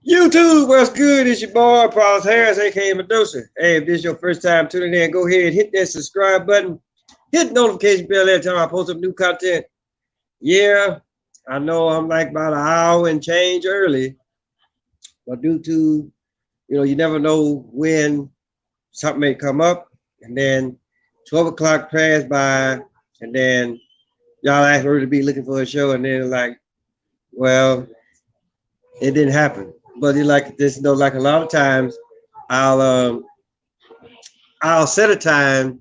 YouTube, what's good? It's your boy, Paul Harris, aka Medusa. Hey, if this is your first time tuning in, go ahead, hit that subscribe button, hit the notification bell every time I post up new content. Yeah, I know I'm like about an hour and change early, but due to, you never know when something may come up, and then 12 o'clock passed by, and then y'all asked me to be looking for a show, and then like, well, it didn't happen. But it like this, like a lot of times, I'll um I'll set a time,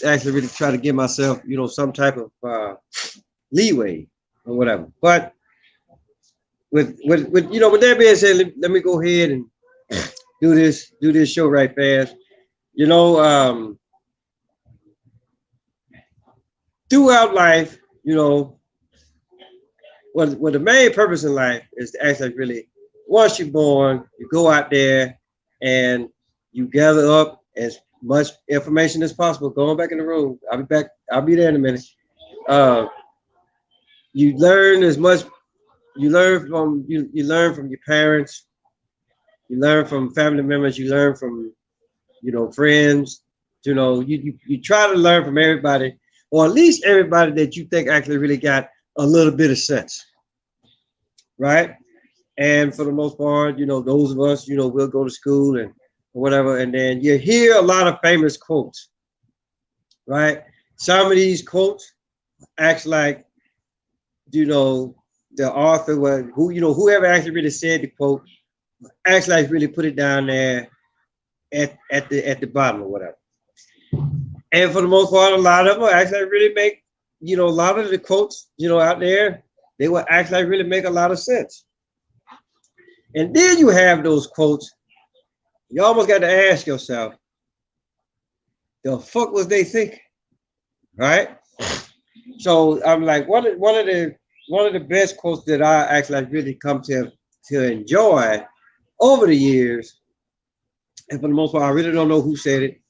actually really try to give myself, some type of leeway or whatever. But with that being said, let me go ahead and do this show right fast. You know, throughout life, what the main purpose in life is to actually really, once you're born, you go out there and you gather up as much information as possible. Going back in the room, I'll be back. I'll be there in a minute. Uh, you learn as much. You learn from your parents. You learn from family members. You learn from friends. You try to learn from everybody, or at least everybody that you think actually really got a little bit of sense, right? And for the most part, those of us, we'll go to school and whatever, and then you hear a lot of famous quotes, right? Some of these quotes acts like, the author was whoever actually really said the quote actually like really put it down there at the bottom or whatever. And for the most part, a lot of them actually really make, a lot of the quotes, out there, they will actually really make a lot of sense. And then you have those quotes, you almost got to ask yourself, the fuck was they thinking, right? So I'm like, one of the best quotes that I actually really come to enjoy over the years, and for the most part, I really don't know who said it,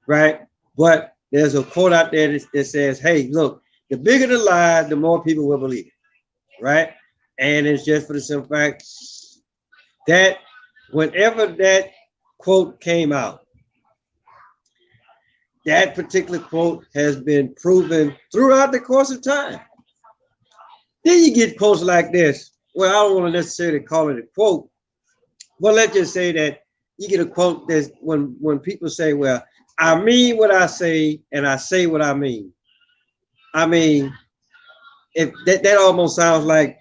right? But there's a quote out there that says, hey, look, the bigger the lie, the more people will believe it, right? And it's just for the simple fact that whenever that quote came out, that particular quote has been proven throughout the course of time. Then you get quotes like this. Well, I don't want to necessarily call it a quote, but let's just say that you get a quote that's when people say, well, I mean what I say and I say what I mean. I mean, if that almost sounds like,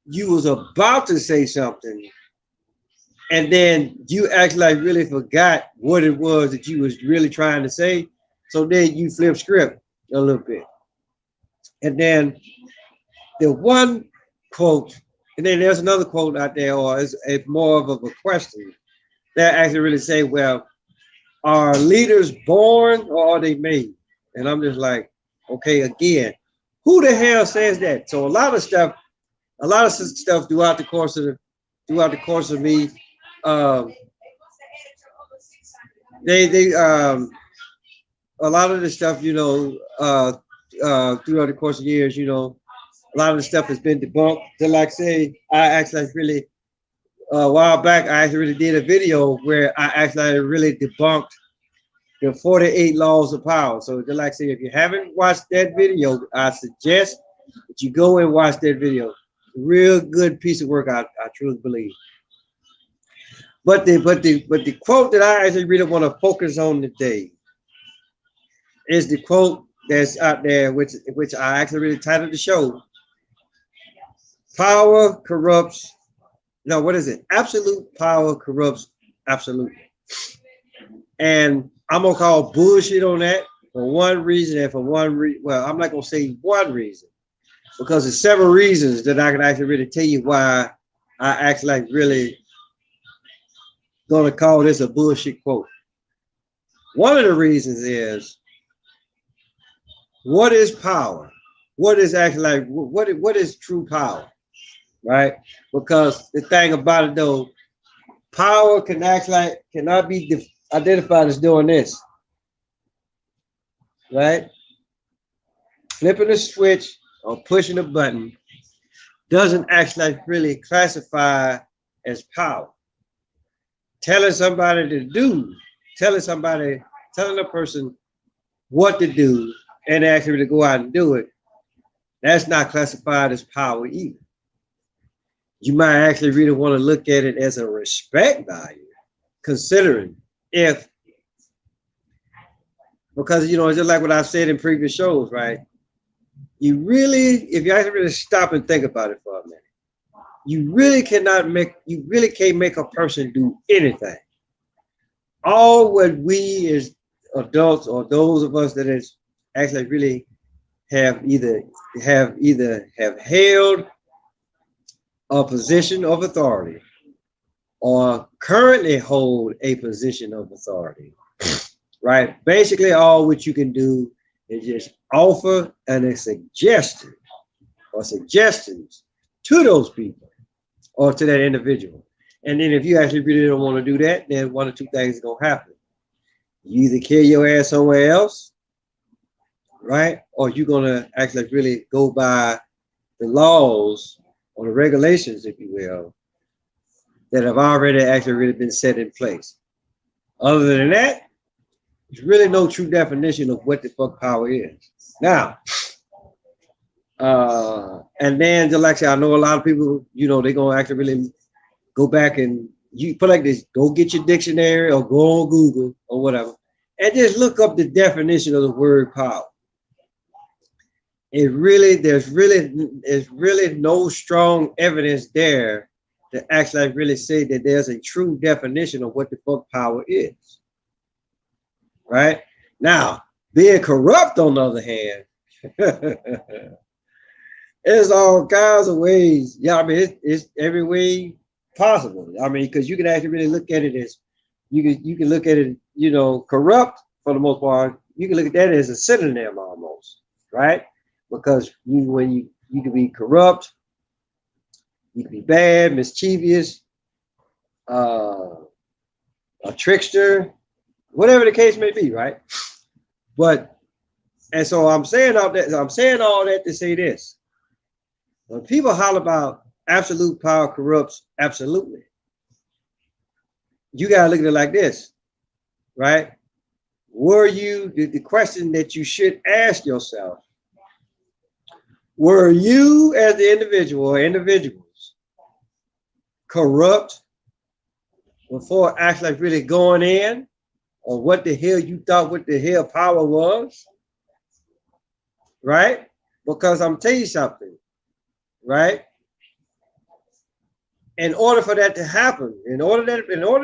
you was about to say something and then you actually like really forgot what it was that you was really trying to say. So then you flip script a little bit. And then the one quote, and then there's another quote out there, or it's more of a question that actually really say, well, are leaders born or are they made? And I'm just like, okay, again, who the hell says that? So a lot of stuff throughout the course of me, they a lot of the stuff, throughout the course of years, a lot of the stuff has been debunked. So like say, I actually really a while back, I actually really did a video where I actually really debunked the 48 laws of power. So just like say, if you haven't watched that video, I suggest that you go and watch that video. Real good piece of work, I truly believe. But the quote that I actually really want to focus on today is the quote that's out there, which I actually really titled the show. Power corrupts. No, what is it? Absolute power corrupts absolutely. And I'm gonna call bullshit on that for one reason, and for one reason. Well, I'm not gonna say one reason, because there's several reasons that I can actually really tell you why I actually like really gonna call this a bullshit quote. One of the reasons is, what is power? What is actually like what is true power? Right? Because the thing about it though, power cannot be identified as doing this. Right? Flipping a switch or pushing a button doesn't actually really classify as power. Telling somebody to do, telling a person what to do and actually to go out and do it, that's not classified as power either. You might actually really want to look at it as a respect value, considering if, because, you know, just like what I've said in previous shows, right? You really, if you actually really stop and think about it for a minute, you really can't make a person do anything. All what we as adults, or those of us that is actually really have held a position of authority or currently hold a position of authority, right? Basically, all what you can do is just offer a suggestion or suggestions to those people or to that individual. And then if you actually really don't want to do that, then one or two things are going to happen. You either kill your ass somewhere else, right? Or you're going to actually really go by the laws or the regulations, if you will, that have already actually really been set in place. Other than that, there's really no true definition of what the fuck power is. Now, and then just like I said, I know a lot of people, you know, they're going to actually really go back and you put like this, go get your dictionary or go on Google or whatever, and just look up the definition of the word power. There's really no strong evidence there to actually really say that there's a true definition of what the fuck power is. Right? Now, being corrupt, on the other hand, there's all kinds of ways. Yeah, I mean, it's every way possible. I mean, because you can actually really look at it as you can look at it, you know, corrupt for the most part. You can look at that as a synonym almost, right? Because you can be corrupt, you can be bad, mischievous, a trickster, whatever the case may be, right? But, and so I'm saying all that to say this. When people holler about absolute power corrupts, absolutely. You gotta look at it like this, right? Were you, the question that you should ask yourself, were you as the individual or individuals corrupt before actually really going in on what the hell you thought what the hell power was? Right? Because I'm telling you something, right? In order for that to happen, in order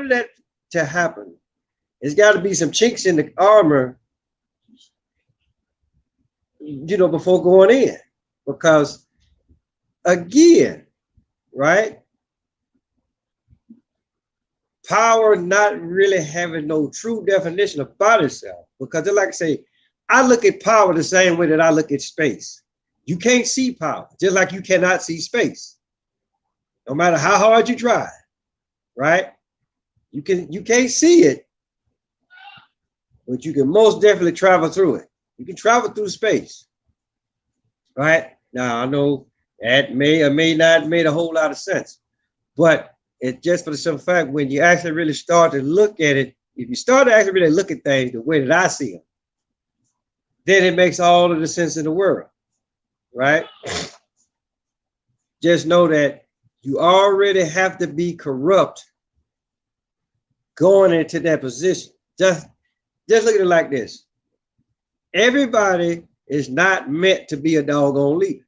that to happen, there's got to be some chinks in the armor, you know, before going in. Because again, right? Power not really having no true definition about itself. Because like I say, I look at power the same way that I look at space. You can't see power, just like you cannot see space. No matter how hard you try, right? You can't see it, but you can most definitely travel through it. You can travel through space. Right? Now, I know that may or may not made a whole lot of sense, but it's just for the simple fact, when you actually really start to look at it, if you start to actually really look at things the way that I see them, then it makes all of the sense in the world, right? Just know that you already have to be corrupt going into that position. Just look at it like this. Everybody is not meant to be a doggone leader.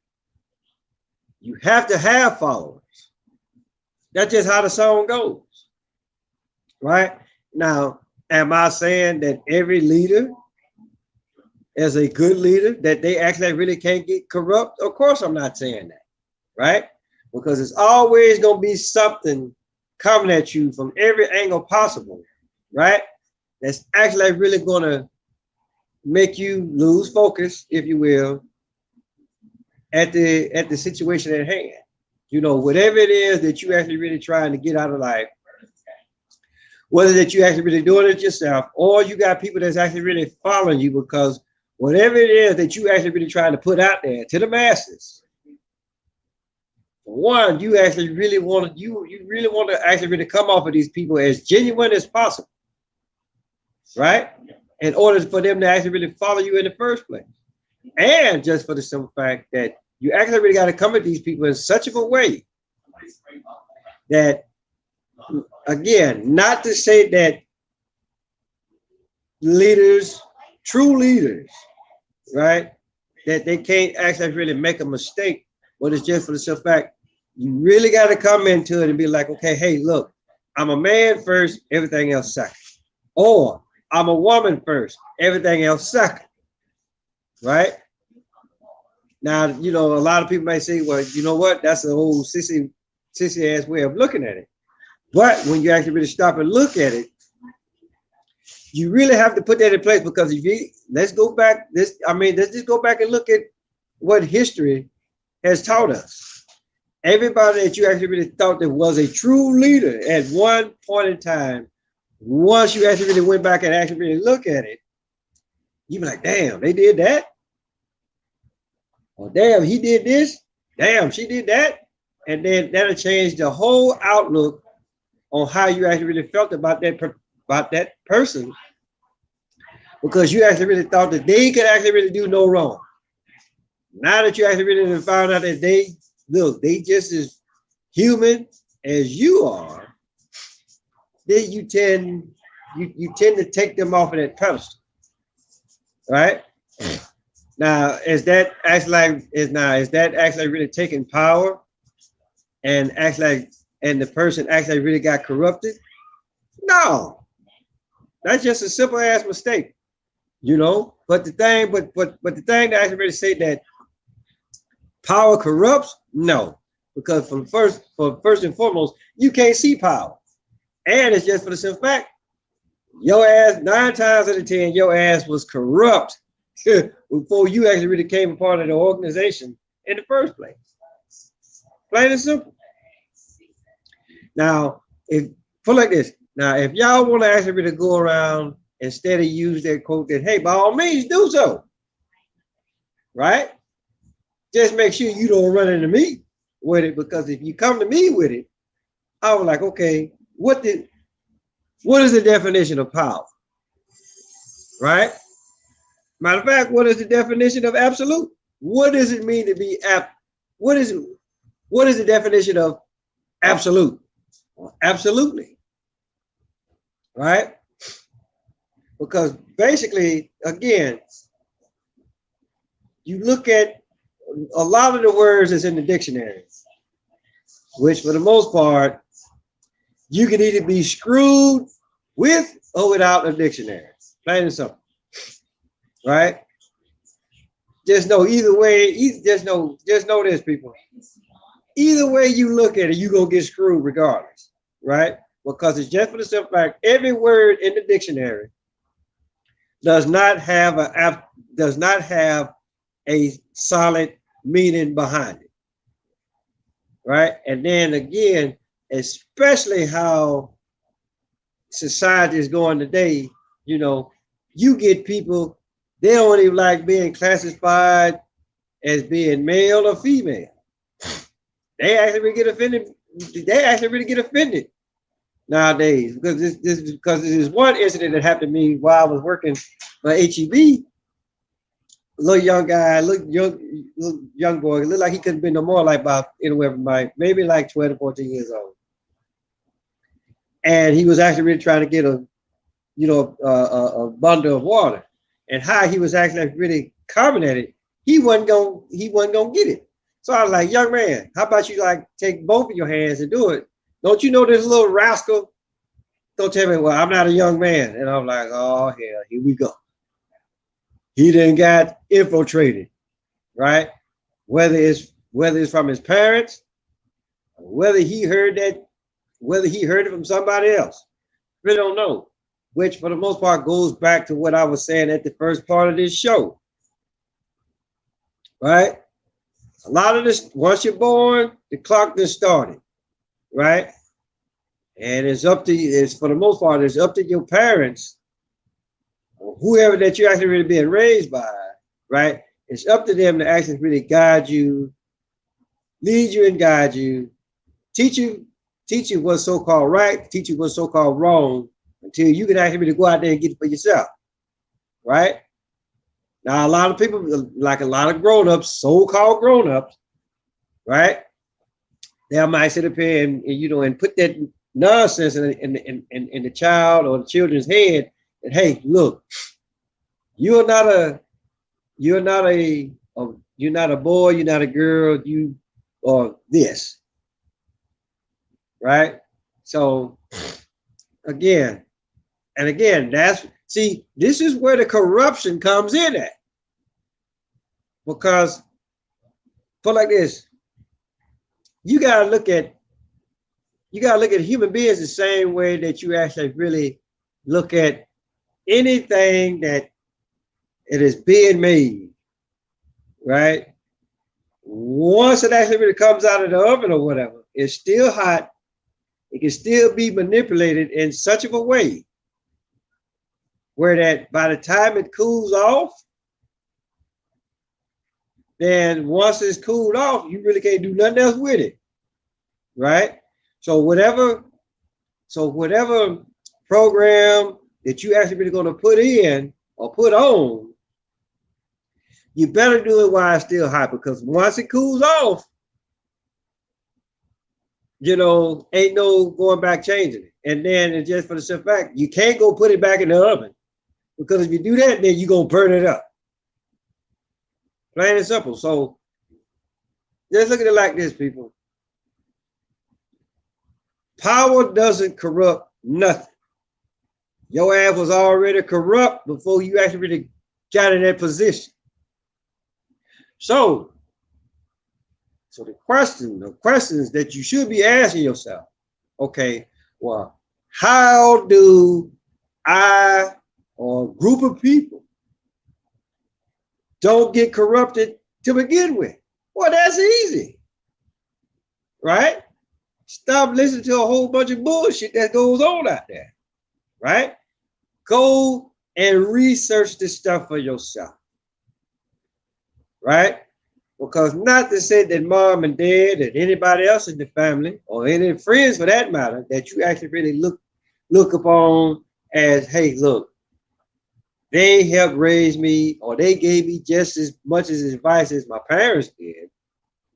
You have to have followers. That's just how the song goes, right? Now, am I saying that every leader is a good leader, that they actually really can't get corrupt? Of course, I'm not saying that, right? Because it's always going to be something coming at you from every angle possible, right? That's actually really going to make you lose focus, if you will, at the situation at hand. You know, whatever it is that you actually really trying to get out of life, whether that you actually really doing it yourself, or you got people that's actually really following you, because whatever it is that you actually really trying to put out there to the masses, one, you actually really want to you really want to actually really come off of these people as genuine as possible, right? In order for them to actually really follow you in the first place. And just for the simple fact that you actually really got to come at these people in such a way that, again, not to say that leaders, true leaders, right, that they can't actually really make a mistake, but it's just for the simple fact you really got to come into it and be like, okay, hey, look, I'm a man first, everything else second. Or I'm a woman first, everything else second, right? Now, you know, a lot of people might say, well, you know what? That's a whole sissy ass way of looking at it. But when you actually really stop and look at it, you really have to put that in place, because if you, let's just go back and look at what history has taught us. Everybody that you actually really thought that was a true leader at one point in time, once you actually really went back and actually really look at it, you be like, damn, they did that. Or damn, he did this. Damn, she did that. And then that'll change the whole outlook on how you actually really felt about that person, because you actually really thought that they could actually really do no wrong. Now that you actually really found out that they just as human as you are, then you tend to take them off of that pedestal, right? Now, is that actually really taking power and the person actually really got corrupted? No, that's just a simple ass mistake, you know. But the thing that actually really say that power corrupts, no, because first and foremost, you can't see power, and it's just for the simple fact, your ass 9 times out of 10, your ass was corrupt before you actually really came a part of the organization in the first place. Plain and simple. Now, if y'all want to actually really go around instead of use that quote that, hey, by all means do so, right? Just make sure you don't run into me with it, because if you come to me with it, I was like, okay, what is the definition of power, right? Matter of fact, what is the definition of absolute? What does it mean to be what is the definition of absolute? Absolutely, right? Because basically, again, you look at a lot of the words that's in the dictionary, which for the most part, you can either be screwed with or without a dictionary. Plain and simple, right? Just know either way, just know this, people. Either way you look at it, you're gonna get screwed regardless, right? Because it's just for the simple fact, every word in the dictionary does not have a solid meaning behind it, right? And then again, especially how society is going today, you know, you get people, they don't even like being classified as being male or female. They actually really get offended nowadays, because this is one incident that happened to me while I was working for HEB. Little young guy, little young boy, looked like he couldn't be no more like about anywhere from maybe like 12 to 14 years old. And he was actually really trying to get a bundle of water. And how he was actually really coming at it, he wasn't gonna get it. So I was like, young man, how about you like take both of your hands and do it? Don't you know this little rascal? Don't tell me, well, I'm not a young man. And I'm like, oh hell, here we go. He then got infiltrated, right? Whether it's from his parents, whether he heard it from somebody else, really don't know. Which for the most part goes back to what I was saying at the first part of this show, right? A lot of this, once you're born, the clock just started, right? And it's for the most part, it's up to your parents, whoever that you're actually really being raised by, right? It's up to them to actually really guide you, lead you and guide you, teach you what's so-called right, teach you what's so-called wrong, until you can actually go out there and get it for yourself, right? Now, a lot of people, like a lot of grown-ups, so-called grown-ups, right? They might sit up here and and put that nonsense in the child or the children's head. And hey, look, you're not a boy, you're not a girl, you are this, right? So again, this is where the corruption comes in at. Because put like this, you gotta look at human beings the same way that you actually really look at anything that it is being made, right? Once it actually really comes out of the oven or whatever, it's still hot. It can still be manipulated in such of a way where that by the time it cools off, then once it's cooled off, you really can't do nothing else with it, right? So whatever program that you actually really going to put in or put on, you better do it while it's still hot, because once it cools off, ain't no going back changing it. And then it's just for the simple fact, you can't go put it back in the oven, because if you do that, then you're going to burn it up. Plain and simple. So just look at it like this, people. Power doesn't corrupt nothing. Your ass was already corrupt before you actually really got in that position. So the questions that you should be asking yourself, okay, well, how do I or a group of people don't get corrupted to begin with? Well, that's easy, right? Stop listening to a whole bunch of bullshit that goes on out there, right? Go and research this stuff for yourself, right? Because not to say that mom and dad and anybody else in the family or any friends for that matter that you actually really look upon as, hey, look, they helped raise me or they gave me just as much as advice as my parents did,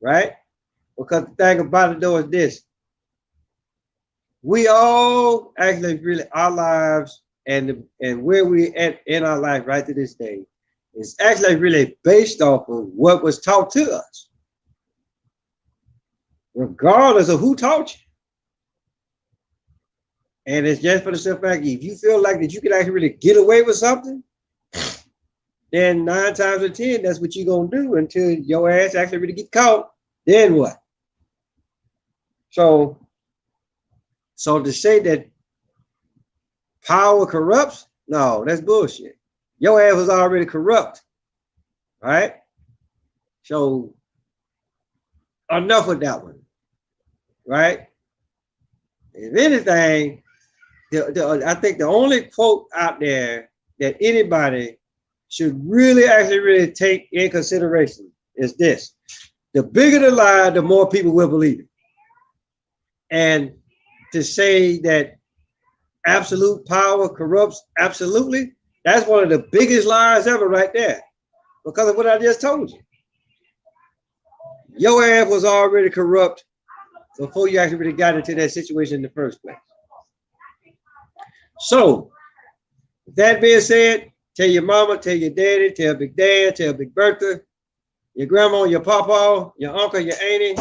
right? Because the thing about it though is this: we all actually really, our lives and where we at in our life right to this day is actually really based off of what was taught to us, regardless of who taught you. And it's just for the simple fact, if you feel like that you can actually really get away with something, then 9 times out of 10, that's what you're gonna do until your ass actually really get caught. Then what? So to say that power corrupts, no, that's bullshit. Your ass was already corrupt, right? So enough with that one, right? If anything, I think the only quote out there that anybody should really actually take in consideration is this: the bigger the lie, the more people will believe it. And to say that absolute power corrupts absolutely, that's one of the biggest lies ever right there, because of what I just told you. Your ass was already corrupt before you actually really got into that situation in the first place. So, with that being said, tell your mama, tell your daddy, tell Big Dad, tell Big Bertha, your grandma, your papa, your uncle, your auntie,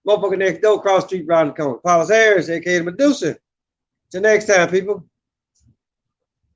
motherfucker next door, cross street, round the corner. Paulus Harris, aka Medusa. Till next time, people.